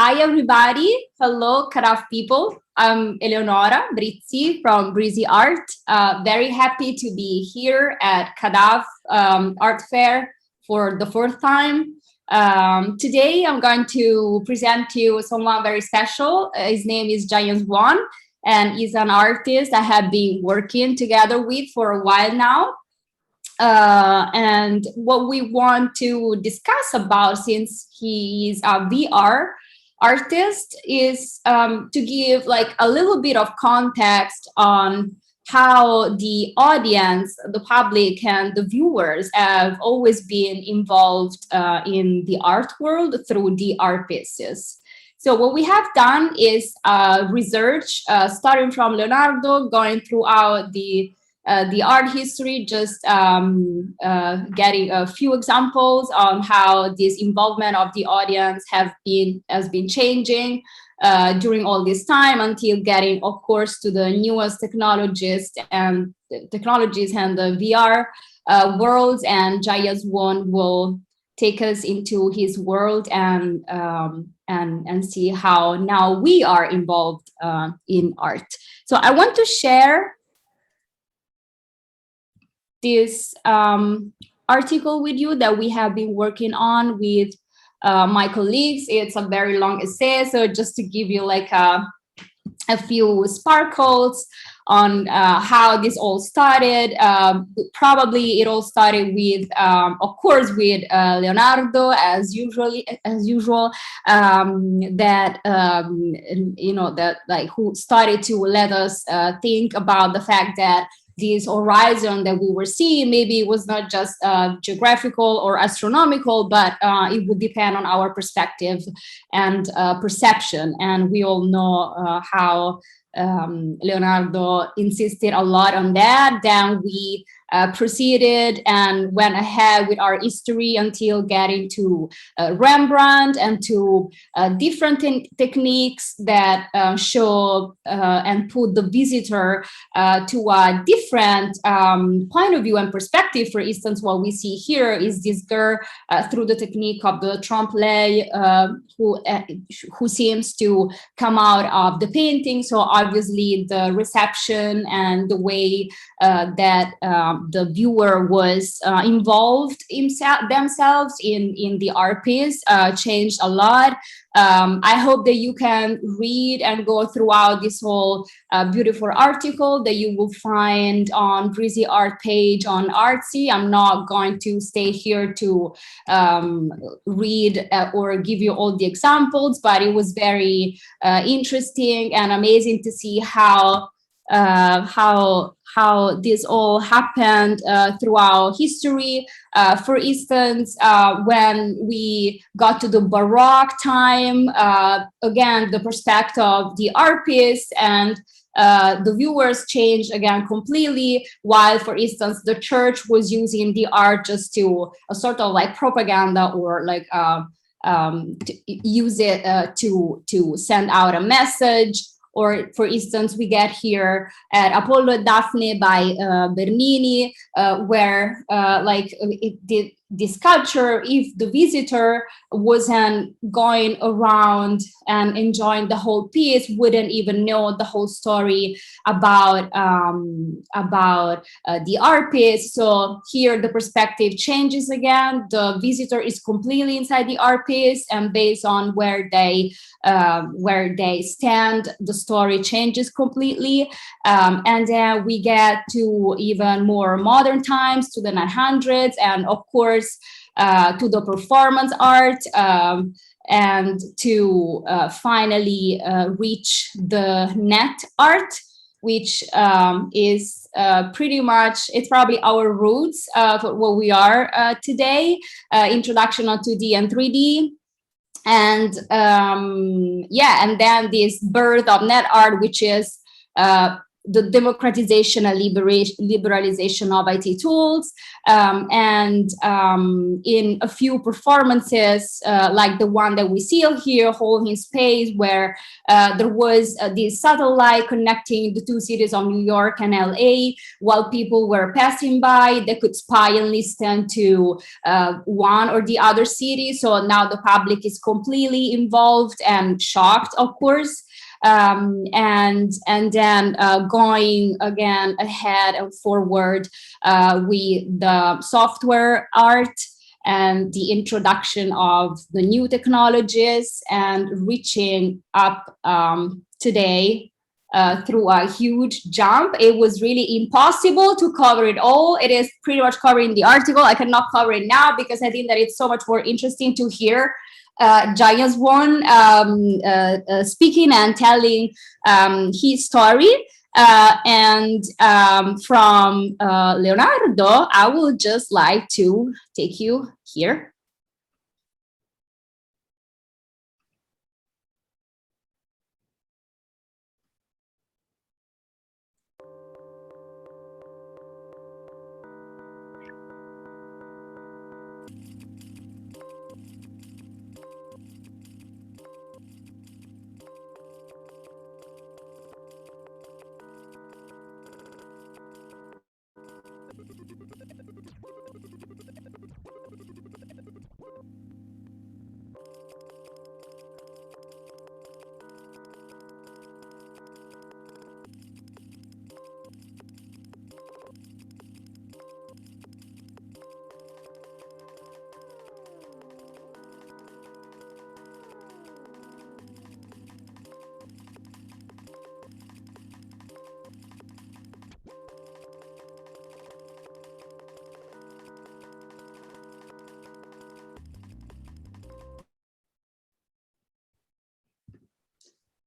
Hi, everybody. Hello, Karaf people. I'm Eleonora Brizi from Breezy Art. Very happy to be here at Kadaf Art Fair for the fourth time. Today, I'm going to present to you someone very special. His name is Giant Swan, and he's an artist I have been working together with for a while now. And what we want to discuss about, since he is a VR artist, is to give like a little bit of context on how the audience, the public, and the viewers have always been involved in the art world through the art pieces. So what we have done is research, starting from Leonardo, going throughout the art history, just getting a few examples on how this involvement of the audience has been changing during all this time, until getting, of course, to the newest technologies and the VR worlds. And Jaya Swan will take us into his world and see how now we are involved in art. So I want to share this article with you that we have been working on with my colleagues. It's a very long essay, so just to give you like a few sparkles on how this all started. Probably it all started with, of course, with Leonardo, as usual. That like who started to let us think about the fact that this horizon that we were seeing, maybe it was not just geographical or astronomical, but it would depend on our perspective and perception. And we all know how Leonardo insisted a lot on that. Then we proceeded and went ahead with our history until getting to Rembrandt and to different techniques that show and put the visitor to a different point of view and perspective. For instance, what we see here is this girl through the technique of the trompe-l'oeil who seems to come out of the painting. So obviously the reception and the way that the viewer was involved themselves in the art piece changed a lot. I hope that you can read and go throughout this whole beautiful article that you will find on Breezy art page on Artsy. I'm not going to stay here to read or give you all the examples, but it was very interesting and amazing to see how this all happened throughout history. For instance, when we got to the Baroque time, again, the perspective of the art piece and the viewers changed again completely, while, for instance, the church was using the art just to a sort of like propaganda, or like to use it to send out a message. Or, for instance, we get here at Apollo and Daphne by Bernini, where the sculpture, if the visitor wasn't going around and enjoying the whole piece, wouldn't even know the whole story about the art piece. So here the perspective changes again. The visitor is completely inside the art piece, and based on where they stand, the story changes completely. And then we get to even more modern times, to the 900s, and of course to the performance art, and to finally reach the net art, which is pretty much, it's probably our roots of what we are today, introduction on 2D and 3D. And and then this birth of net art, which is the democratization and liberalization of IT tools. And in a few performances, like the one that we see here, Hole in Space, where there was this satellite connecting the two cities of New York and LA, while people were passing by, they could spy and listen to one or the other city. So now the public is completely involved and shocked, of course. And then going again ahead and forward with the software art and the introduction of the new technologies, and reaching up today through a huge jump. It was really impossible to cover it all. It is pretty much covered in the article. I cannot cover it now because I think that it's so much more interesting to hear Giant Swan speaking and telling his story. And from Leonardo, I would just like to take you here.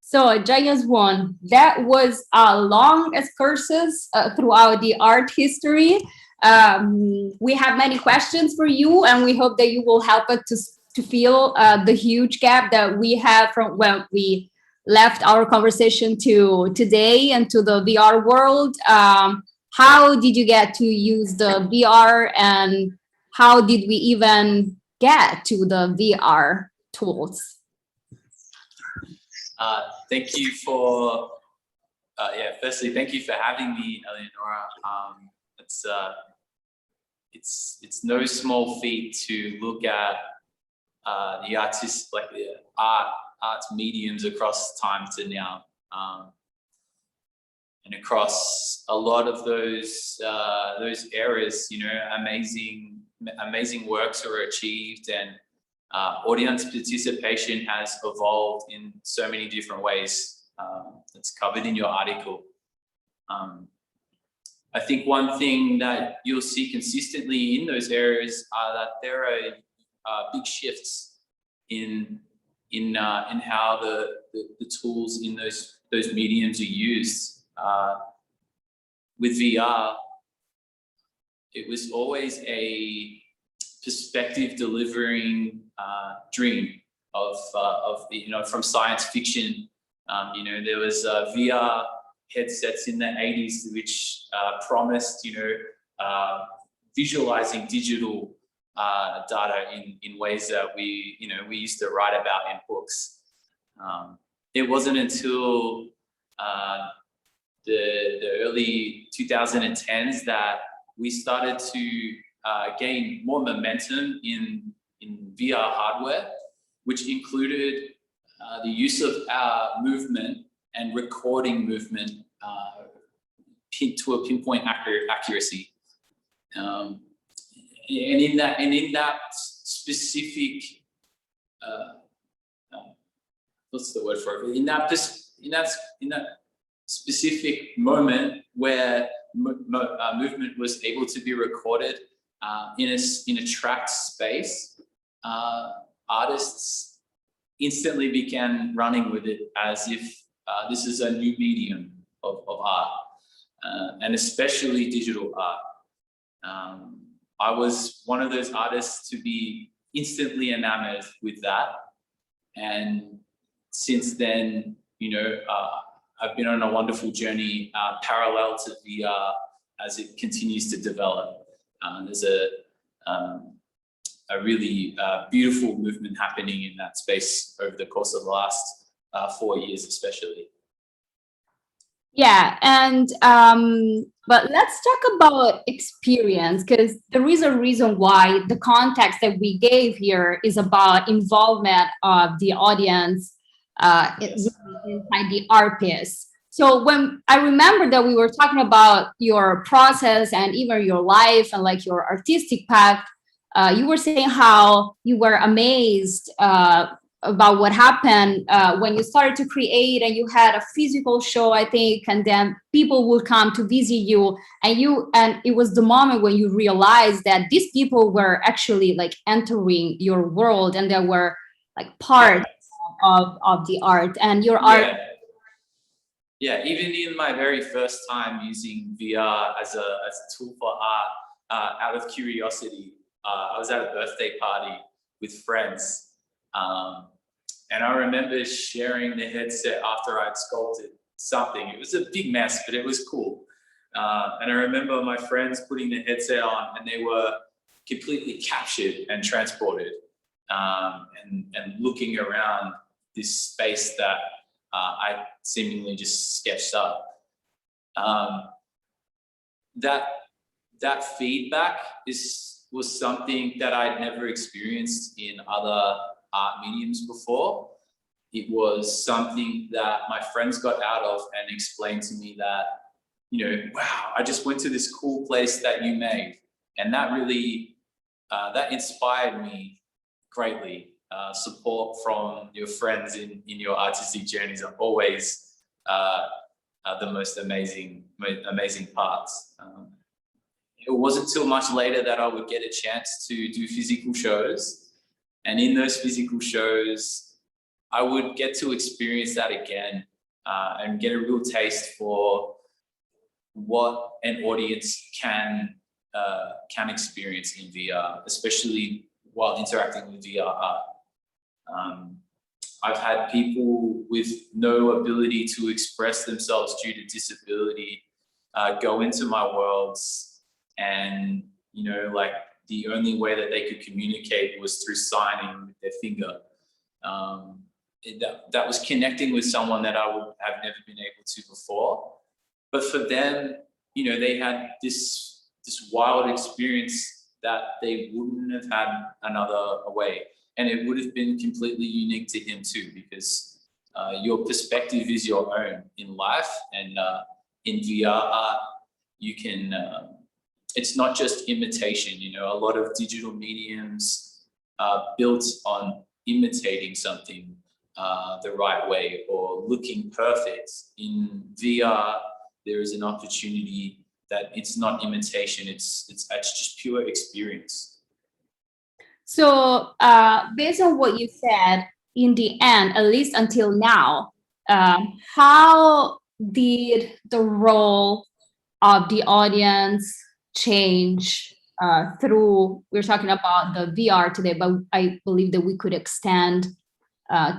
So Giant Swan, that was a long excursus throughout the art history. We have many questions for you, and we hope that you will help us to fill the huge gap that we have from when we left our conversation to today and to the VR world. How did you get to use the VR, and how did we even get to the VR tools? Thank you for, firstly, thank you for having me, Eleonora. It's no small feat to look at the arts mediums across time to now, and across a lot of those eras. You know, amazing works were achieved, and audience participation has evolved in so many different ways. It's covered in your article. I think one thing that you'll see consistently in those areas are that there are big shifts in how the tools in those mediums are used. With VR, it was always a perspective delivering dream of from science fiction. There was VR headsets in the 80s which promised visualizing digital data in ways that we used to write about in books. It wasn't until the early 2010s that we started to gain more momentum in VR hardware, which included the use of movement and recording movement to a pinpoint accuracy. And in that specific, what's the word for it? In that specific moment where movement was able to be recorded in a tracked space, artists instantly began running with it as if this is a new medium of art, and especially digital art. I was one of those artists to be instantly enamored with that, and since then, I've been on a wonderful journey parallel to VR as it continues to develop. There's a really beautiful movement happening in that space over the course of the last 4 years, especially. Yeah, and but let's talk about experience, because there is a reason why the context that we gave here is about involvement of the audience Yes. inside the art piece. So when I remember that we were talking about your process and even your life and like your artistic path, you were saying how you were amazed about what happened when you started to create and you had a physical show, I think, and then people would come to visit you, and it was the moment when you realized that these people were actually like entering your world and they were like part of the art and your art. Yeah, even in my very first time using VR as a tool for art, out of curiosity, I was at a birthday party with friends. And I remember sharing the headset after I'd sculpted something. It was a big mess, but it was cool. And I remember my friends putting the headset on and they were completely captured and transported, and looking around this space that I seemingly just sketched up. That feedback was something that I'd never experienced in other art mediums before. It was something that my friends got out of and explained to me that, wow, I just went to this cool place that you made. And that really, that inspired me greatly. Support from your friends in your artistic journeys are always the most amazing parts. It wasn't until much later that I would get a chance to do physical shows. And in those physical shows, I would get to experience that again and get a real taste for what an audience can experience in VR, especially while interacting with VR art. I've had people with no ability to express themselves due to disability go into my worlds, and like the only way that they could communicate was through signing with their finger. That was connecting with someone that I would have never been able to before. But for them, they had this wild experience that they wouldn't have had another way. And it would have been completely unique to him too, because your perspective is your own in life. And in VR art, you can, it's not just imitation. A lot of digital mediums are built on imitating something the right way or looking perfect. In VR, there is an opportunity that it's not imitation, it's just pure experience. So based on what you said, in the end, at least until now, how did the role of the audience change through, we're talking about the VR today, but I believe that we could extend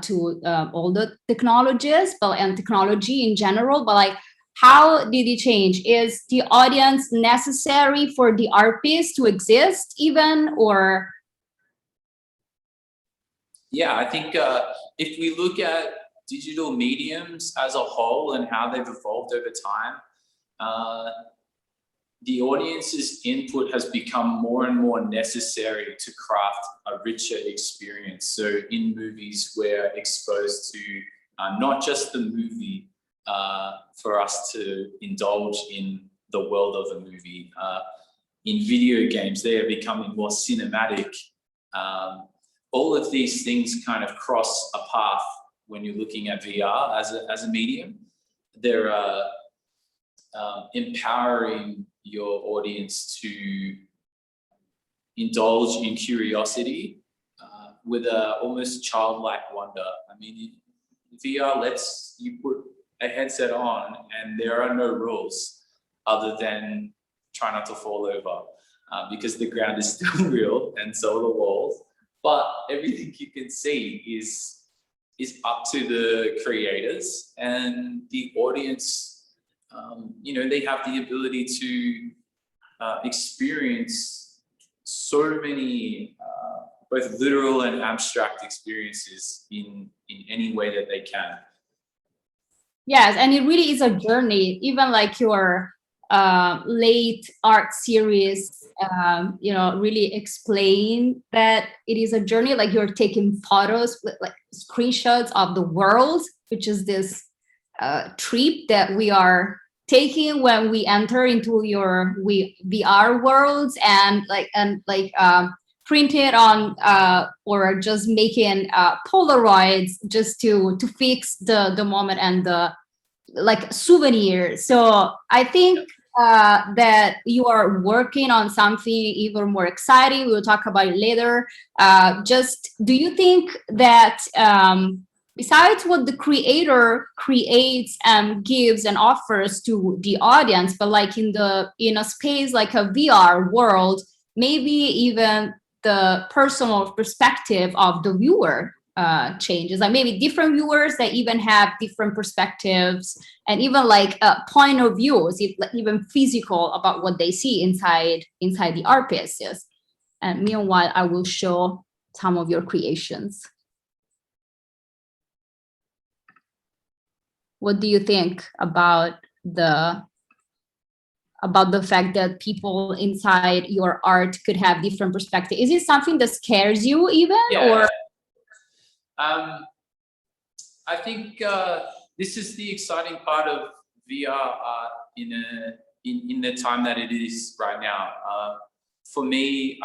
to all the technologies, and technology in general, but like, how did it change? Is the audience necessary for the art piece to exist even, or? Yeah, I think if we look at digital mediums as a whole and how they've evolved over time, the audience's input has become more and more necessary to craft a richer experience. So in movies, we're exposed to not just the movie for us to indulge in the world of a movie. In video games, they are becoming more cinematic. All of these things kind of cross a path when you're looking at VR as a medium. They're empowering your audience to indulge in curiosity with a almost childlike wonder. I mean, VR lets you put a headset on and there are no rules other than try not to fall over because the ground is still real and so are the walls. But everything you can see is is up to the creators and the audience. You know, they have the ability to experience so many both literal and abstract experiences in any way that they can. Yes, and it really is a journey. Even like your late art series, you know, really explain that it is a journey. Like you're taking photos, with, like screenshots of the world, which is this trip that we are taking when we enter into your VR worlds, and print it on or just making Polaroids just to fix the moment and the like souvenir. So I think that you are working on something even more exciting. We'll talk about it later. Just do you think that besides what the creator creates and gives and offers to the audience, but like in a space like a VR world, maybe even the personal perspective of the viewer changes, like maybe different viewers that even have different perspectives and even like point of views, even physical about what they see inside the art pieces. And meanwhile, I will show some of your creations. What do you think about the fact that people inside your art could have different perspectives? Is it something that scares you even? Yeah. Or I think this is the exciting part of VR art in the time that it is right now. For me,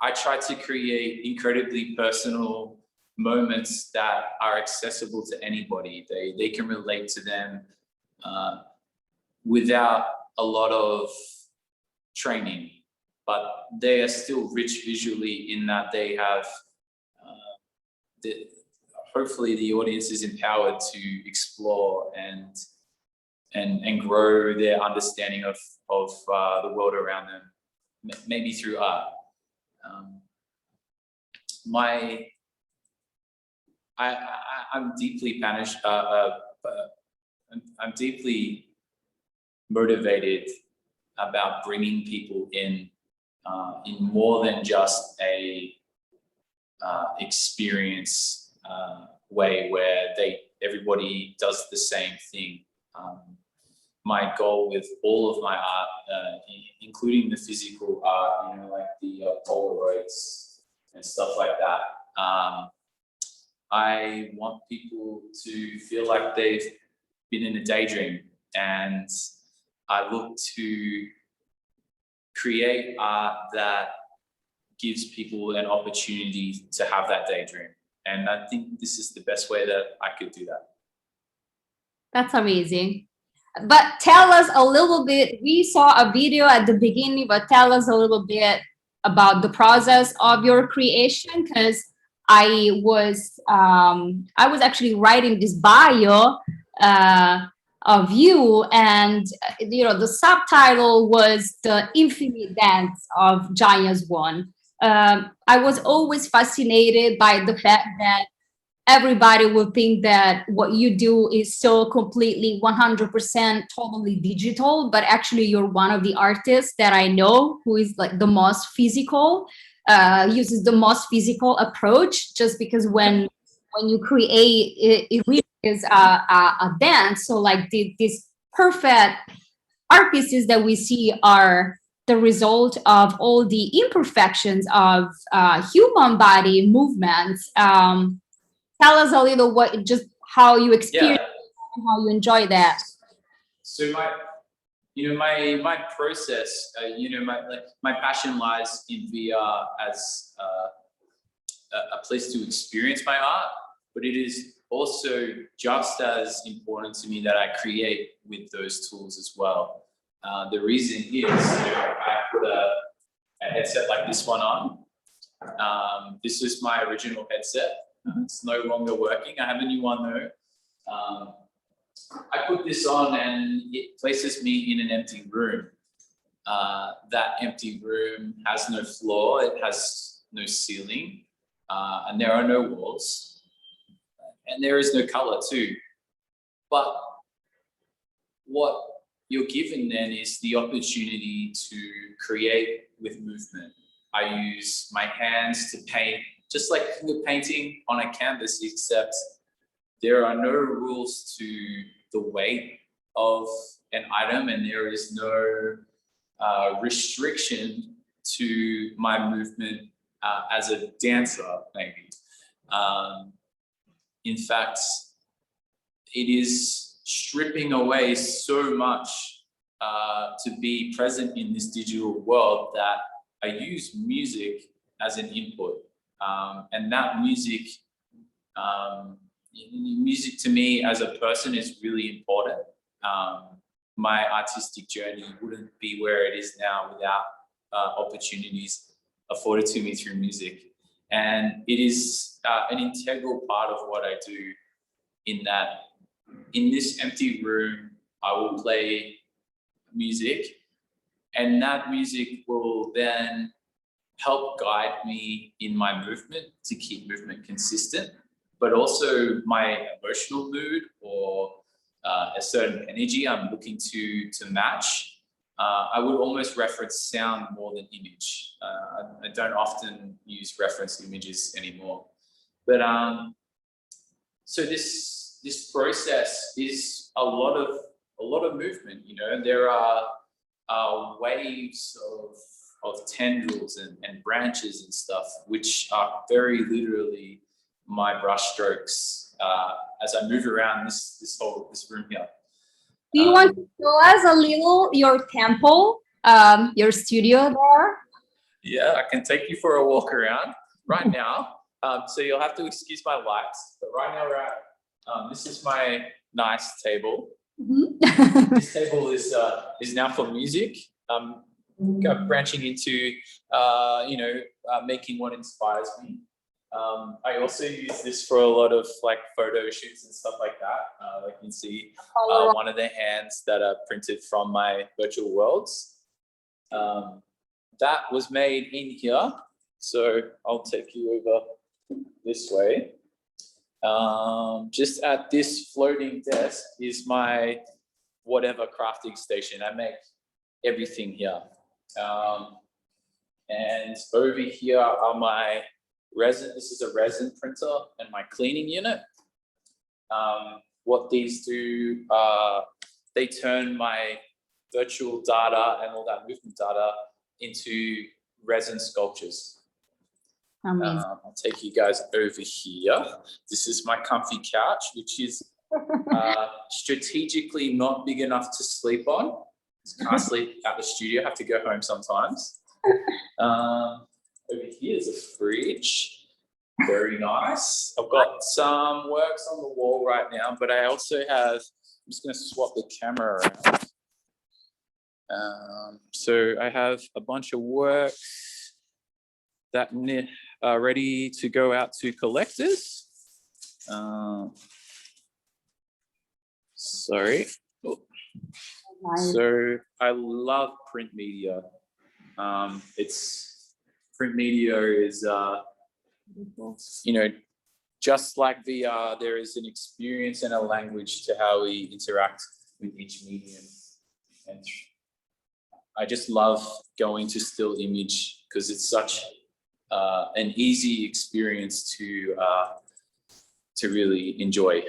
I try to create incredibly personal moments that are accessible to anybody. They can relate to them without a lot of training, but they are still rich visually in that they have hopefully the audience is empowered to explore and grow their understanding of the world around them, maybe through art. I'm deeply passionate. I'm deeply motivated about bringing people in more than just a experience way where everybody does the same thing. My goal with all of my art, including the physical art, you know, like the Polaroids and stuff like that. I want people to feel like they've been in a daydream, and I look to create art that gives people an opportunity to have that daydream. And I think this is the best way that I could do that. that's amazing. But tell us a little bit, we saw a video at the beginning, but tell us a little bit about the process of your creation, because I was actually writing this bio of you, and you know, the subtitle was The Infinite Dance of Giant Swan. I was always fascinated by the fact that everybody will think that what you do is so completely 100% totally digital, but actually you're one of the artists that I know who is like the most physical, uses the most physical approach, just because when you create it, it really is a dance. So like these perfect art pieces that we see are the result of all the imperfections of human body movements. Tell us a little just how you experience and how you enjoy that. So my process, my passion lies in VR as a place to experience my art, but it is also just as important to me that I create with those tools as well. The reason is, I put a headset like this one on. This is my original headset. It's no longer working. I have a new one though. I put this on and it places me in an empty room. That empty room has no floor, it has no ceiling, and there are no walls. and there is no color too. But what you're given then is the opportunity to create with movement. I use my hands to paint, just like finger painting on a canvas, except there are no rules to the weight of an item, and there is no restriction to my movement as a dancer, maybe. In fact, it is stripping away so much to be present in this digital world that I use music as an input. And that music to me as a person is really important. My artistic journey wouldn't be where it is now without opportunities afforded to me through music. And it is an integral part of what I do, in that in this empty room, I will play music, and that music will then help guide me in my movement to keep movement consistent, but also my emotional mood or a certain energy I'm looking to match. I would almost reference sound more than image. I don't often use reference images anymore. But so this process is a lot of movement. You know, there are waves of tendrils and branches and stuff, which are very literally my brush strokes as I move around this room here. Do you want to show us a little your temple, your studio there? Yeah, I can take you for a walk around right now. So you'll have to excuse my lights, but right now we're at, this is my nice table. Mm-hmm. This table is now for music. Branching into, making what inspires me. I also use this for a lot of like photo shoots and stuff like that. Like you can see one of the hands that are printed from my virtual worlds. That was made in here. So I'll take you over this way. Just at this floating desk is my whatever crafting station. I make everything here. And over here are my resin. This is a resin printer and my cleaning unit. What these do, they turn my virtual data and all that movement data into resin sculptures. I'll take you guys over here. This is my comfy couch, which is strategically not big enough to sleep on. Can't sleep at the studio, have to go home sometimes. Over here is a fridge, very nice. I've got some works on the wall right now, but I also have, I'm just going to swap the camera around. So I have a bunch of works that are ready to go out to collectors. Sorry. Oh. So I love print media. Print media is, just like VR, there is an experience and a language to how we interact with each medium. And I just love going to still image because it's such an easy experience to really enjoy.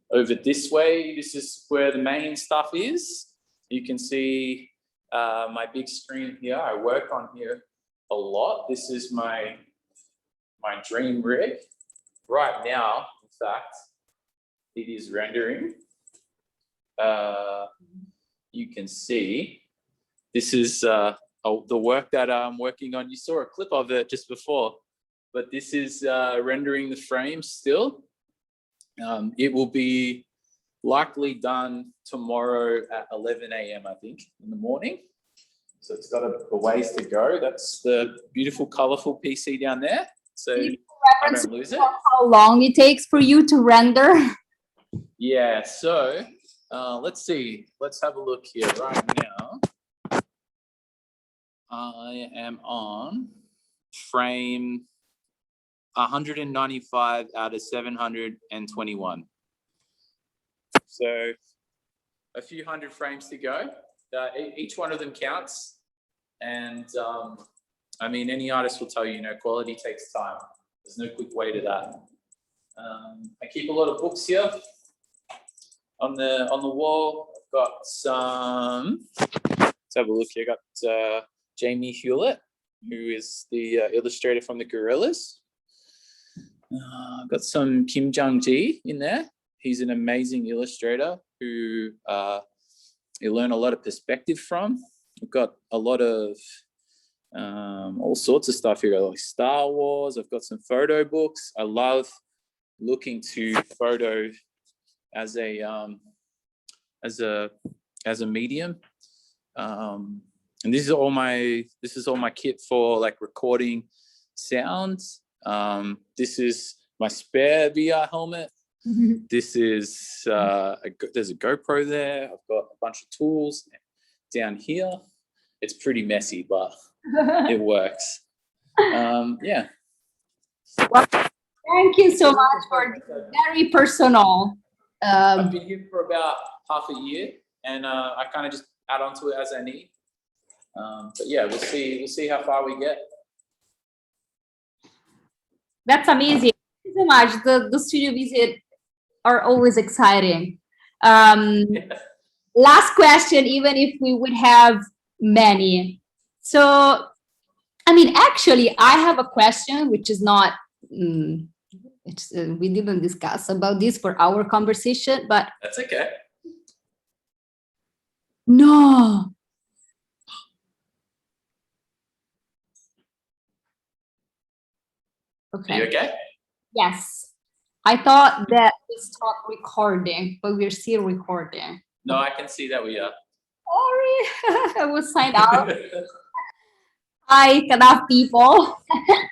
Over this way, this is where the main stuff is. You can see my big screen here. I work on here a lot. This is my dream rig. Right now, in fact, it is rendering. You can see this is the work that I'm working on. You saw a clip of it just before, but this is rendering the frame still. It will be likely done tomorrow at 11 a.m. I think, in the morning. So it's got a ways to go. That's the beautiful, colorful PC down there. So I don't lose it. How long it takes for you to render? Yeah, so let's see. Let's have a look here right now. I am on frame 195 out of 721. So a few hundred frames to go. Each one of them counts. And I mean, any artist will tell you, quality takes time. There's no quick way to that. I keep a lot of books here on the wall. I've got some, let's have a look here. I've got Jamie Hewlett, who is the illustrator from the Gorillas. I've got some Kim Jung-ji in there. He's an amazing illustrator who you learn a lot of perspective from. I've got a lot of all sorts of stuff here, like Star Wars. I've got some photo books. I love looking to photo as a medium. And this is all my kit for like recording sounds. This is my spare VR helmet. This is there's a GoPro there. I've got a bunch of tools down here. It's pretty messy, but it works. Yeah. Well, thank you so much for very personal. I've been here for about half a year, and I kind of just add on to it as I need. But yeah, we'll see how far we get. That's amazing. Thank you so much. The studio visit are always exciting. Last question, even if we would have many. So, I mean, actually, I have a question which is not, we didn't discuss about this for our conversation, but. That's okay. No. Okay. Are you okay? Yes. I thought that we stopped recording, but we're still recording. No, I can see that we are. Sorry, I was signed out. Hi, enough people.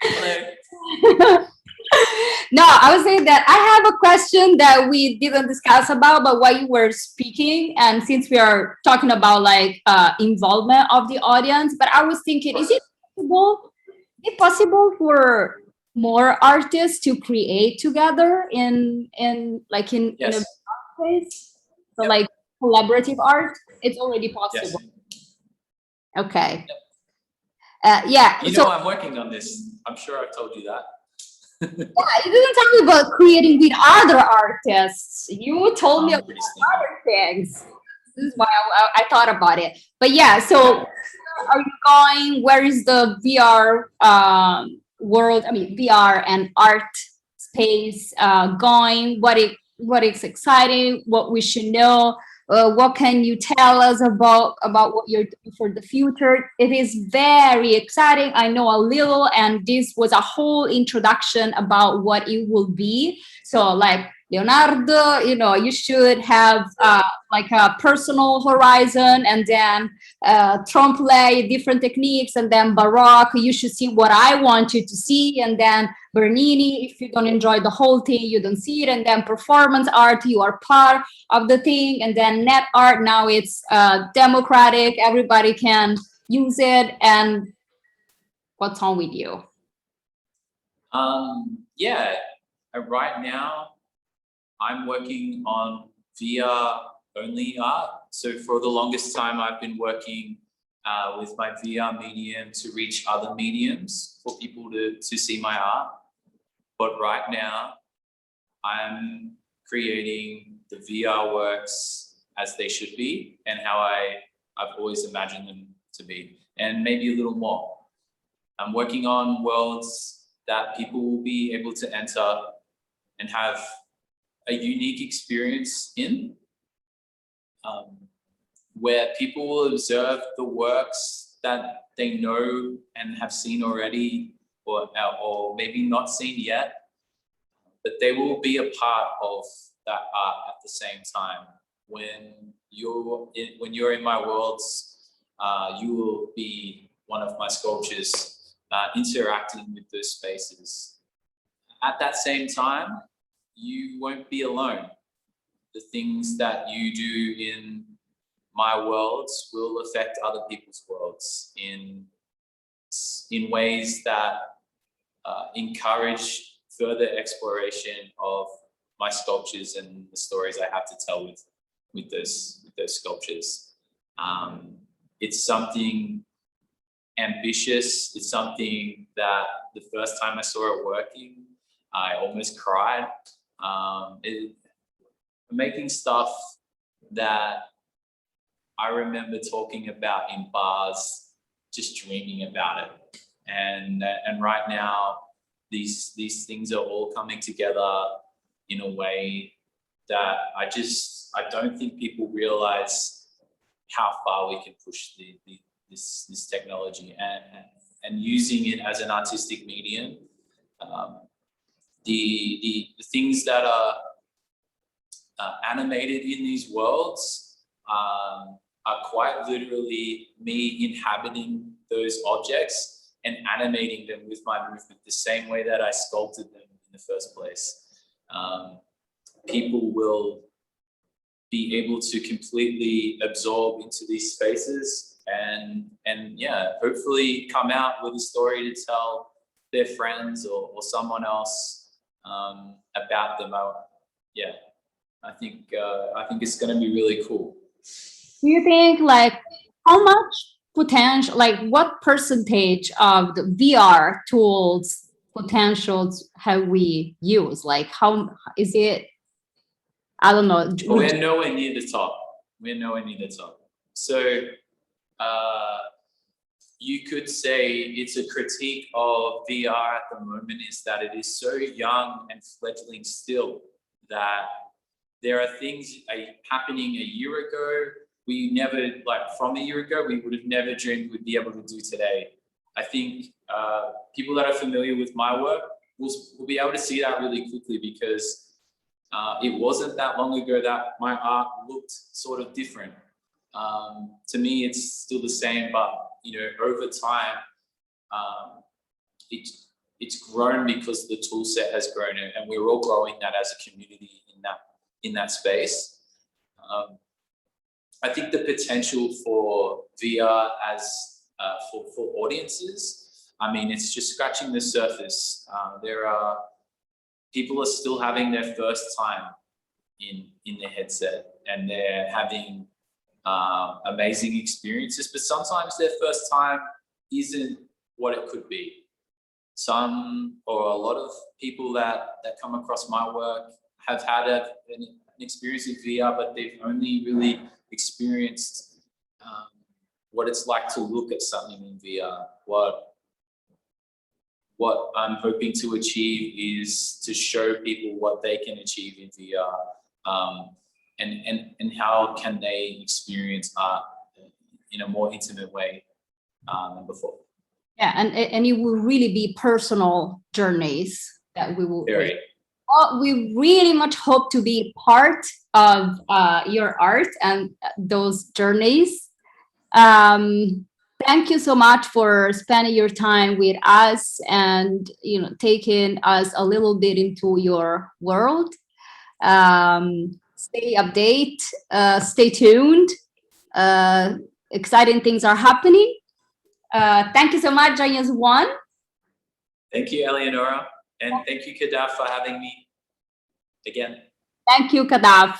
Hello. No, I was saying that I have a question that we didn't discuss about, but while you were speaking, and since we are talking about like involvement of the audience, but I was thinking, is it possible for more artists to create together in Yes. in a place? So yep. Like collaborative art, it's already possible. Yes. Okay. Yep. Yeah. You know, I'm working on this. I'm sure I've told you that. Yeah, you didn't tell me about creating with other artists. You told me about other things. This is why I thought about it. But yeah, so are you going? Where is the VR world? I mean, VR and art space going? What is exciting? What we should know? What can you tell us about what you're doing for the future? It is very exciting. I know a little, and this was a whole introduction about what it will be. So like Leonardo, you should have like a personal horizon, and then trompe different techniques, and then Baroque, you should see what I want you to see, and then Bernini, if you don't enjoy the whole thing, you don't see it, and then performance art, you are part of the thing, and then net art, now it's democratic, everybody can use it, and what's on with you? Yeah, right now I'm working on VR only art. So for the longest time, I've been working with my VR medium to reach other mediums for people to see my art. But right now, I'm creating the VR works as they should be and how I've always imagined them to be, and maybe a little more. I'm working on worlds that people will be able to enter and have a unique experience in, where people will observe the works that they know and have seen already, or maybe not seen yet, but they will be a part of that art at the same time. When you're in my worlds, you will be one of my sculptures, interacting with those spaces. At that same time, you won't be alone. The things that you do in my worlds will affect other people's worlds in ways that encourage further exploration of my sculptures and the stories I have to tell with those sculptures. It's something ambitious. It's something that the first time I saw it working, I almost cried. Making stuff that I remember talking about in bars, just dreaming about it. And right now, these things are all coming together in a way that I don't think people realize how far we can push this technology and using it as an artistic medium. The things that are animated in these worlds are quite literally me inhabiting those objects and animating them with my movement the same way that I sculpted them in the first place. People will be able to completely absorb into these spaces and yeah, hopefully come out with a story to tell their friends or someone else about them. Yeah, I think it's going to be really cool. Do you think like how much potential, like what percentage of the VR tools potentials have we used? Like how is it? I don't know. We're nowhere near the top. We're nowhere near the top. So you could say it's a critique of VR at the moment is that it is so young and fledgling still that there are things happening a year ago. We never, like from a year ago, we would have never dreamed we'd be able to do today. I think people that are familiar with my work will be able to see that really quickly because it wasn't that long ago that my art looked sort of different. To me, it's still the same, but you know, over time, it's grown because the tool set has grown, and we're all growing that as a community in that space. I think the potential for VR as for audiences, I mean, it's just scratching the surface. People are still having their first time in the headset, and they're having amazing experiences, but sometimes their first time isn't what it could be. Some or a lot of people that come across my work have had an experience in VR, but they've only really experienced what it's like to look at something in VR. What I'm hoping to achieve is to show people what they can achieve in VR, and how can they experience art in a more intimate way than before. Yeah, and it will really be personal journeys that we will. Very. We really much hope to be part of your art and those journeys. Thank you so much for spending your time with us and taking us a little bit into your world. Stay update, stay tuned. Exciting things are happening. Thank you so much, Giant Swan. Thank you, Eleonora. And thank you, Kadaf, for having me again. Thank you, Kadaf.